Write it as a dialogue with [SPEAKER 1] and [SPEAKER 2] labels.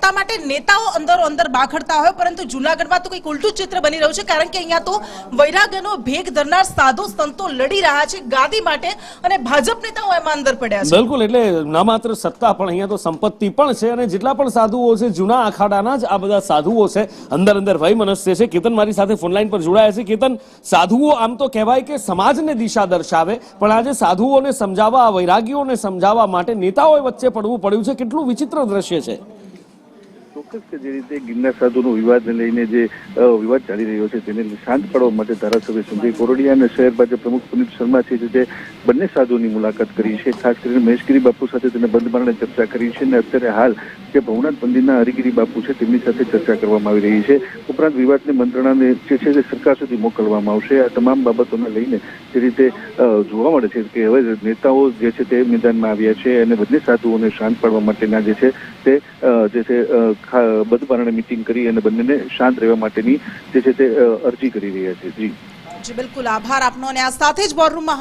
[SPEAKER 1] સત્તા માટે નેતાઓ અંદરો અંદર બાખડતા હોય, પરંતુ જૂનાગઢમાં તો કંઈક ઉલટું ચિત્ર બની રહ્યું છે, કારણ કે અહીંયા તો વૈરાગ્યનો ભેગ ધરનાર સાધુ સંતો લડી રહ્યા છે ગાદી માટે, અને ભાજપ નેતાઓ એમાં અંદર પડ્યા છે.
[SPEAKER 2] બિલકુલ, એટલે ન માત્ર સત્તા પણ અહીંયા તો સંપત્તિ પણ છે, અને જેટલા પણ સાધુઓ છે જૂના અખાડાના જ આ બધા સાધુઓ છે, અંદર વયમનસ્ય છે. કેતન મારી સાથે ફોનલાઈન પર જોડાયા છે. કેતન, સાધુઓ આમ તો કહેવાય કે સમાજને દિશા દર્શાવે, પણ આજે સાધુઓને સમજાવવા, વૈરાગીઓને સમજાવવા માટે નેતાઓએ વચ્ચે પડવું પડ્યું છે. કેટલું વિચિત્ર દ્રશ્ય છે.
[SPEAKER 3] ચોક્કસ કે જે રીતે ગિરનાર સાધુનો વિવાદને લઈને જે વિવાદ ચાલી રહ્યો છે તેને શાંત પાડવા માટે ધારાસભ્ય સંજય કોરડિયા અને શહેર ભાજપ પ્રમુખ પુનિત શર્મા છે જે બંને સાધુઓની મુલાકાત કરી છે. ખાસ કરીને મહેશગીરી બાપુ સાથે તેને બંધ બારણે ચર્ચા કરી છે, અને અત્યારે હાલ જે ભવનાથ મંદિરના હરિગીરી બાપુ છે તેમની સાથે ચર્ચા કરવામાં આવી રહી છે. ઉપરાંત વિવાદની મંત્રણાને જે છે તે સરકાર સુધી મોકલવામાં આવશે. આ તમામ બાબતોને લઈને જે રીતે જોવા મળે છે કે હવે નેતાઓ જે છે તે મેદાનમાં આવ્યા છે અને બંને સાધુઓને શાંત પાડવા માટેના જે છે તે બંધ બારણે મીટિંગ કરી અને બંનેને શાંત રહેવા માટેની જે છે તે અરજી કરી રહ્યા છે. જી
[SPEAKER 1] બિલકુલ, આભાર આપનો. અને આ સાથે જ વોર રૂમમાં